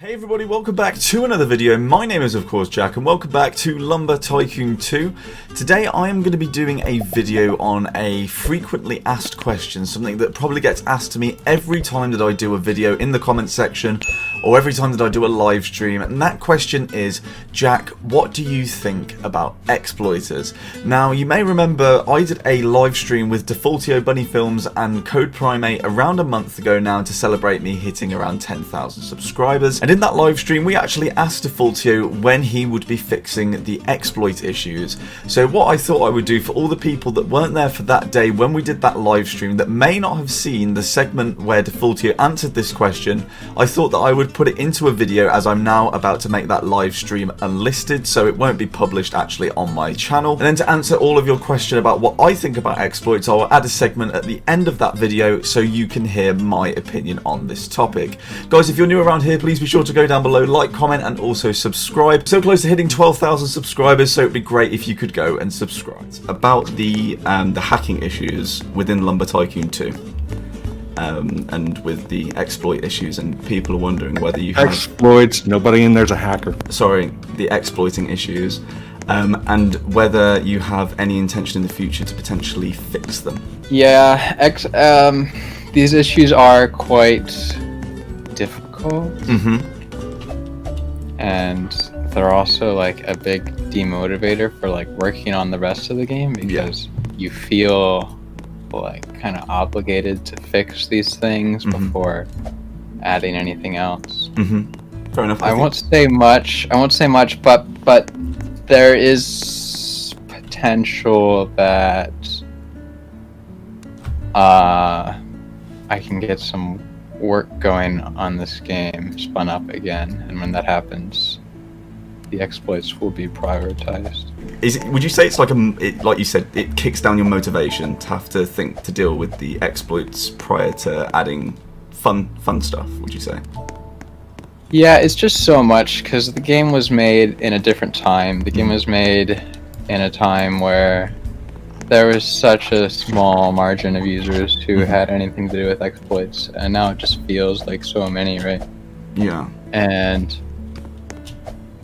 Hey everybody, welcome back to another video. My name is of course Jack and welcome back to Lumber Tycoon 2. Today I am going to be doing a video on a frequently asked question, something that probably gets asked to me every time that I do a video in the comments section or every time that I do a live stream, and that question is, Jack, what do you think about exploiters? Now you may remember I did a live stream with Defaultio, Bunny Films and Code Primate around a month ago now to celebrate me hitting around 10,000 subscribers, and in that live stream we actually asked Defaultio when he would be fixing the exploit issues. So what I thought I would do for all the people that weren't there for that day when we did that live stream that may not have seen the segment where Defaultio answered this question, I thought that I would put it into a video, as I'm now about to make that live stream unlisted, so it won't be published actually on my channel. And then to answer all of your question about what I think about exploits, I'll add a segment at the end of that video so you can hear my opinion on this topic. Guys, if you're new around here, please be sure to go down below, like, comment and also subscribe. So close to hitting 12,000 subscribers, so it'd be great if you could go and subscribe. About the hacking issues within Lumber Tycoon 2. And with the exploit issues, and people are wondering whether you have exploits. Nobody in there's a hacker. Sorry, the exploiting issues, and whether you have any intention in the future to potentially fix them. Yeah, these issues are quite difficult, and they're also like a big demotivator for like working on the rest of the game, because you feel like kind of obligated to fix these things before adding anything else. Fair enough. I won't say much, but there is potential that I can get some work going on this game spun up again, and when that happens, the exploits will be prioritized. Would you say it's like like you said, it kicks down your motivation to have to think to deal with the exploits prior to adding fun stuff? Would you say? Yeah, it's just so much because the game was made in a different time. The game was made in a time where there was such a small margin of users who had anything to do with exploits, and now it just feels like so many, right? Yeah. And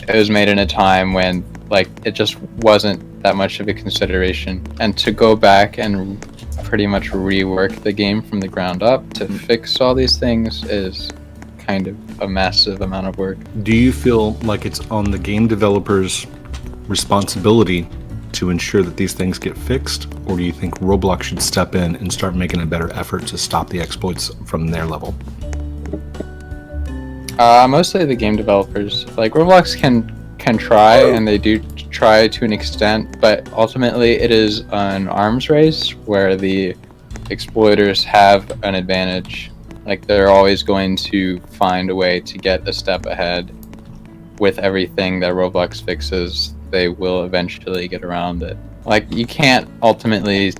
it was made in a time when like it just wasn't that much of a consideration, and to go back and pretty much rework the game from the ground up to fix all these things is kind of a massive amount of work. Do you feel like it's on the game developers' responsibility to ensure that these things get fixed, or do you think Roblox should step in and start making a better effort to stop the exploits from their level? Mostly the game developers. Like Roblox can try, and they do try to an extent, but ultimately it is an arms race where the exploiters have an advantage. Like they're always going to find a way to get a step ahead. With everything that Roblox fixes, they will eventually get around it. Like you can't ultimately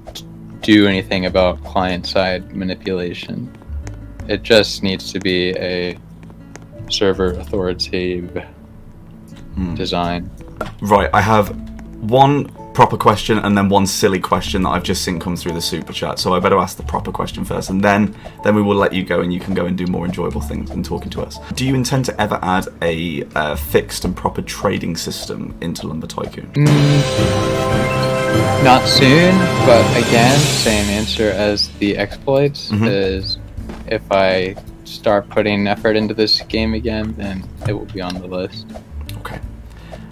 do anything about client-side manipulation. It just needs to be a server authoritative design. Right, I have one proper question and then one silly question that I've just seen come through the super chat, so I better ask the proper question first, and then we will let you go and you can go and do more enjoyable things than talking to us. Do you intend to ever add a fixed and proper trading system into Lumber Tycoon? Not soon, but again, same answer as the exploits, is if I start putting effort into this game again, then it will be on the list. Okay.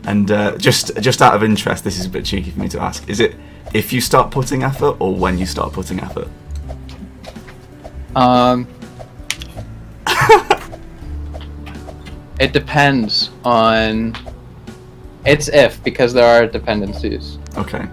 And just out of interest, this is a bit cheeky for me to ask, is it if you start putting effort or when you start putting effort? It depends on... It's if, because there are dependencies. Okay.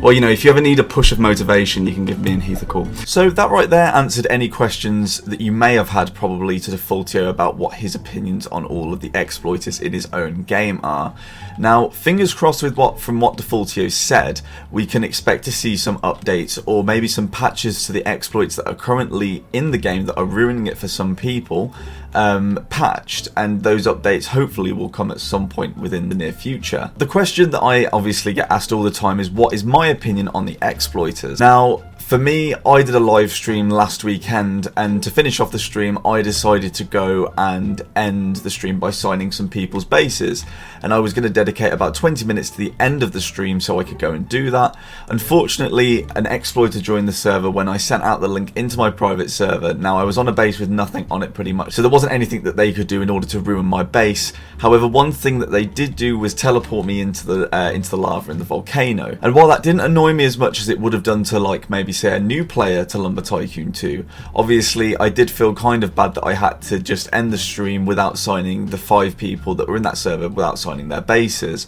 Well, you know, if you ever need a push of motivation, you can give me and Heath a call. So that right there answered any questions that you may have had probably to Defaultio about what his opinions on all of the exploiters in his own game are. Now, fingers crossed with from what Defaultio said, we can expect to see some updates or maybe some patches to the exploits that are currently in the game that are ruining it for some people, patched, and those updates hopefully will come at some point within the near future. The question that I obviously get asked all the time is, what is my opinion on the exploiters? Now, For me, I did a live stream last weekend, and to finish off the stream, I decided to go and end the stream by signing some people's bases. And I was going to dedicate about 20 minutes to the end of the stream so I could go and do that. Unfortunately, an exploiter joined the server when I sent out the link into my private server. Now, I was on a base with nothing on it pretty much, so there wasn't anything that they could do in order to ruin my base. However, one thing that they did do was teleport me into the lava in the volcano. And while that didn't annoy me as much as it would have done to, like, maybe say a new player to Lumber Tycoon 2, obviously I did feel kind of bad that I had to just end the stream without signing the 5 people that were in that server, without signing their bases.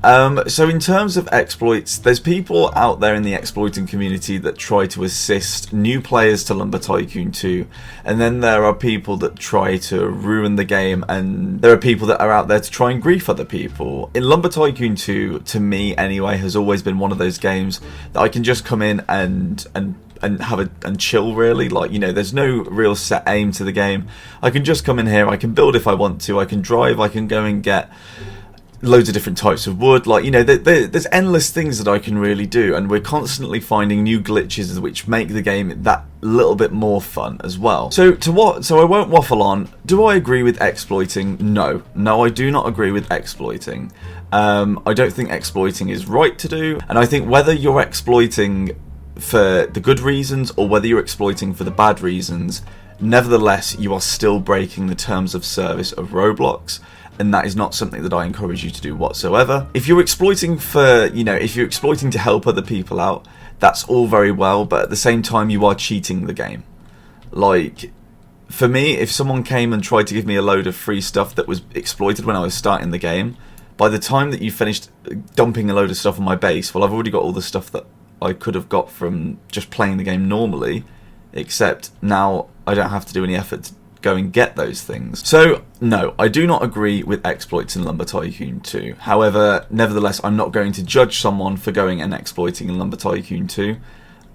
So in terms of exploits, there's people out there in the exploiting community that try to assist new players to Lumber Tycoon 2, and then there are people that try to ruin the game, and there are people that are out there to try and grief other people. In Lumber Tycoon 2, to me anyway, has always been one of those games that I can just come in and chill, really. Like, you know, there's no real set aim to the game. I can just come in here, I can build if I want to, I can drive, I can go and get loads of different types of wood. Like, you know, there's endless things that I can really do, and we're constantly finding new glitches which make the game that little bit more fun as well. So I won't waffle on. Do I agree with exploiting? No, I do not agree with exploiting. I don't think exploiting is right to do, and I think whether you're exploiting for the good reasons or whether you're exploiting for the bad reasons, nevertheless you are still breaking the terms of service of Roblox. And that is not something that I encourage you to do whatsoever. If you're exploiting for, you know, if you're exploiting to help other people out, that's all very well, but at the same time you are cheating the game. Like, for me, if someone came and tried to give me a load of free stuff that was exploited when I was starting the game, by the time that you finished dumping a load of stuff on my base, well, I've already got all the stuff that I could have got from just playing the game normally, except now I don't have to do any effort to go and get those things. So no, I do not agree with exploits in Lumber Tycoon 2. However, nevertheless, I'm not going to judge someone for going and exploiting in Lumber Tycoon 2.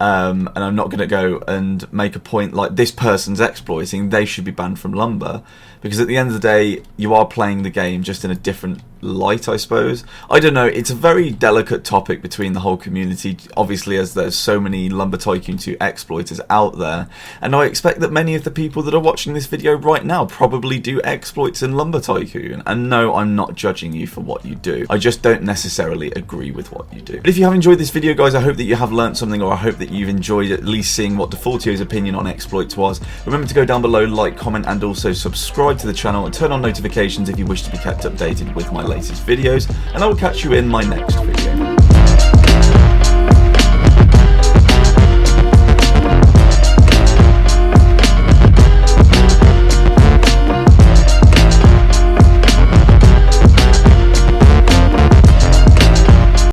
And I'm not going to go and make a point like this person's exploiting, they should be banned from Lumber, because at the end of the day you are playing the game just in a different light, I suppose. I don't know, it's a very delicate topic between the whole community, obviously, as there's so many Lumber Tycoon 2 exploiters out there, and I expect that many of the people that are watching this video right now probably do exploits in Lumber Tycoon, and no, I'm not judging you for what you do, I just don't necessarily agree with what you do. But if you have enjoyed this video, guys, I hope that you have learnt something, or I hope that you've enjoyed at least seeing what Defaultio's opinion on exploits was. Remember to go down below, like, comment, and also subscribe to the channel, and turn on notifications if you wish to be kept updated with my latest videos, and I will catch you in my next video.